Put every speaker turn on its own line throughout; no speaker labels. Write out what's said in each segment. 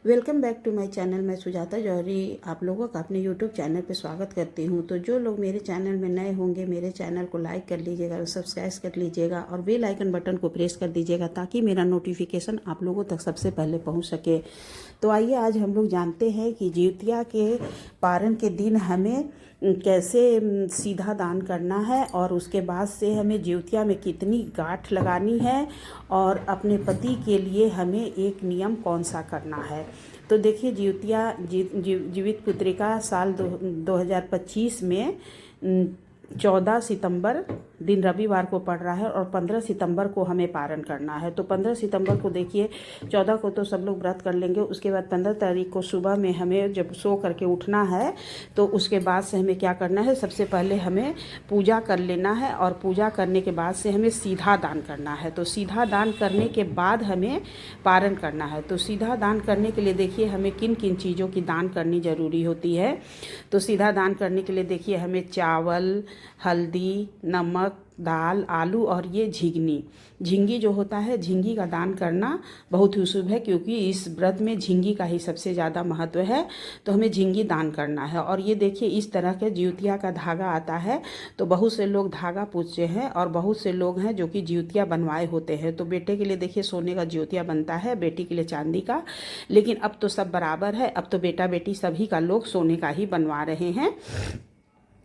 Welcome back to my channel. मैं सुजाता जौहरी आप लोगों का अपने यूट्यूब चैनल पे स्वागत करती हूँ। तो जो लोग मेरे चैनल में नए होंगे मेरे चैनल को लाइक कर लीजिएगा, सब्सक्राइब कर लीजिएगा और बेल आइकन बटन को प्रेस कर दीजिएगा ताकि मेरा नोटिफिकेशन आप लोगों तक सबसे पहले पहुँच सके। तो आइए आज हम लोग जानते हैं कि जिउतिया के पारण के दिन हमें कैसे सीधा दान करना है और उसके बाद से हमें जिउतिया में कितनी गांठ लगानी है और अपने पति के लिए हमें एक नियम कौन सा करना है। तो देखिए जिउतिया जीवित पुत्रिका साल 2025 में 14 सितंबर दिन रविवार को पड़ रहा है और 15 सितंबर को हमें पारण करना है। तो 15 सितंबर को देखिए 14 को तो सब लोग व्रत कर लेंगे, उसके बाद 15 तारीख को सुबह में हमें जब सो करके उठना है तो उसके बाद से हमें क्या करना है, सबसे पहले हमें पूजा कर लेना है और पूजा करने के बाद से हमें सीधा दान करना है। तो सीधा दान करने के बाद हमें पारण करना है। तो सीधा दान करने के लिए देखिए हमें किन किन चीज़ों की दान करनी ज़रूरी होती है। तो सीधा दान करने के लिए देखिए हमें चावल, हल्दी, नमक, दाल, आलू और ये झींगी जो होता है, झींगी का दान करना बहुत ही शुभ है क्योंकि इस व्रत में झींगी का ही सबसे ज़्यादा महत्व है। तो हमें झींगी दान करना है। और ये देखिए इस तरह के जिउतिया का धागा आता है। तो बहुत से लोग धागा पूछते हैं और बहुत से लोग हैं जो कि जिउतिया बनवाए होते हैं। तो बेटे के लिए देखिए सोने का जिउतिया बनता है, बेटी के लिए चांदी का। लेकिन अब तो सब बराबर है, अब तो बेटा बेटी सभी का लोग सोने का ही बनवा रहे हैं।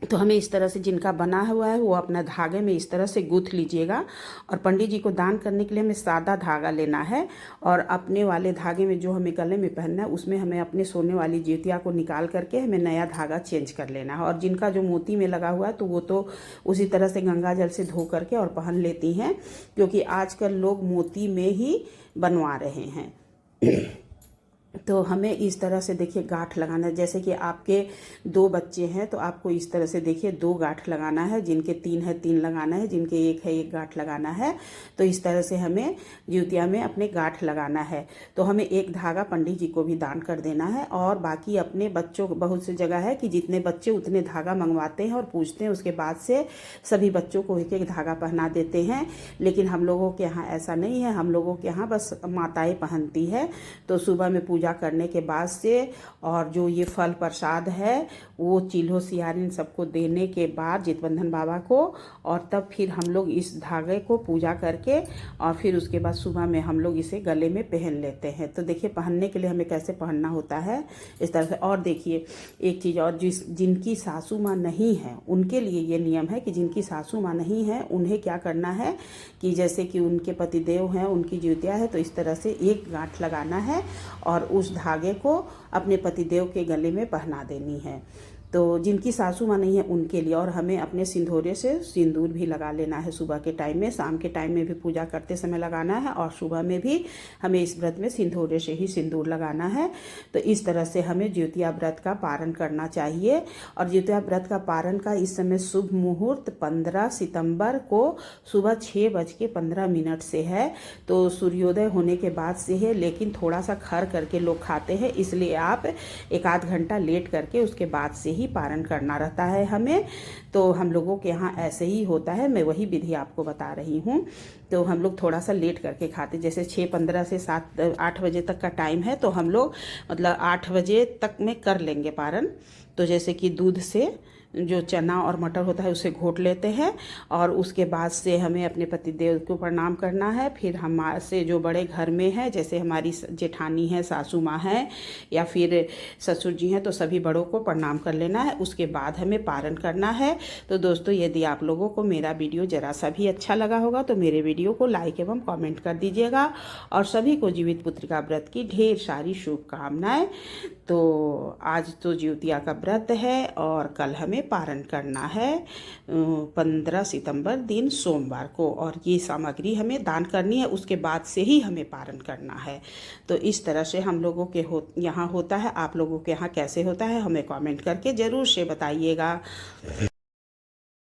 तो हमें इस तरह से जिनका बना हुआ है वो अपना धागे में इस तरह से गूँथ लीजिएगा। और पंडित जी को दान करने के लिए हमें सादा धागा लेना है और अपने वाले धागे में जो हमें गले में पहनना है उसमें हमें अपने सोने वाली जिउतिया को निकाल करके हमें नया धागा चेंज कर लेना है। और जिनका जो मोती में लगा हुआ है तो वो तो उसी तरह से गंगा जल से धो करके और पहन लेती हैं क्योंकि आजकल लोग मोती में ही बनवा रहे हैं। तो हमें इस तरह से देखिए गांठ लगाना है। जैसे कि आपके 2 बच्चे हैं तो आपको इस तरह से देखिए 2 गांठ लगाना है, जिनके 3 है 3 लगाना है, जिनके 1 है 1 गांठ लगाना है। तो इस तरह से हमें जिउतिया में अपने गांठ लगाना है। तो हमें एक धागा पंडित जी को भी दान कर देना है और बाकी अपने बच्चों को, बहुत सी जगह है कि जितने बच्चे उतने धागा मंगवाते हैं और पूछते हैं, उसके बाद से सभी बच्चों को एक एक धागा पहना देते हैं। लेकिन हम लोगों के यहाँ ऐसा नहीं है, हम लोगों के यहाँ बस माताएँ पहनती है। तो सुबह में पूजा करने के बाद से और जो ये फल प्रसाद है वो चिल्हो सियारिन सबको देने के बाद जितबंधन बाबा को, और तब फिर हम लोग इस धागे को पूजा करके और फिर उसके बाद सुबह में हम लोग इसे गले में पहन लेते हैं। तो देखिए पहनने के लिए हमें कैसे पहनना होता है इस तरह से। और देखिए एक चीज़ और, जिनकी सासू माँ नहीं है उनके लिए ये नियम है कि जिनकी सासू माँ नहीं है उन्हें क्या करना है कि जैसे कि उनके पतिदेव हैं, उनकी जिउतिया है, तो इस तरह से एक गांठ लगाना है और उस धागे को अपने पतिदेव के गले में पहना देनी है। तो जिनकी सासू माँ नहीं है उनके लिए। और हमें अपने सिंदूरे से सिंदूर भी लगा लेना है सुबह के टाइम में, शाम के टाइम में भी पूजा करते समय लगाना है और सुबह में भी हमें इस व्रत में सिंदूरे से ही सिंदूर लगाना है। तो इस तरह से हमें जिउतिया व्रत का पारण करना चाहिए। और जिउतिया व्रत का पारण का इस समय शुभ मुहूर्त 15 सितंबर को सुबह 6:15 से है। तो सूर्योदय होने के बाद से है, लेकिन थोड़ा सा खर करके लोग खाते हैं, इसलिए आप 1 आध घंटा लेट करके उसके बाद से ही पारण करना रहता है हमें। तो हम लोगों के यहाँ ऐसे ही होता है, मैं वही विधि आपको बता रही हूँ। तो हम लोग थोड़ा सा लेट करके खाते, जैसे 6:15 से 7-8 बजे तक का टाइम है तो हम लोग मतलब 8 बजे तक में कर लेंगे पारण। तो जैसे कि दूध से जो चना और मटर होता है उसे घोट लेते हैं और उसके बाद से हमें अपने पतिदेव को प्रणाम करना है। फिर हमारे से जो बड़े घर में है, जैसे हमारी जेठानी है, सासू माँ है या फिर ससुर जी हैं, तो सभी बड़ों को प्रणाम कर लेना है। उसके बाद हमें पारण करना है। तो दोस्तों यदि आप लोगों को मेरा वीडियो ज़रा सा भी अच्छा लगा होगा तो मेरे वीडियो को लाइक एवं कमेंट कर दीजिएगा और सभी को जीवित पुत्रिका व्रत की ढेर सारी शुभकामनाएं। तो आज तो जिउतिया का व्रत है और कल हमें पारण करना है 15 सितंबर दिन सोमवार को, और ये सामग्री हमें दान करनी है, उसके बाद से ही हमें पारण करना है। तो इस तरह से हम लोगों के यहाँ होता है। आप लोगों के यहाँ कैसे होता है हमें कमेंट करके ज़रूर से बताइएगा।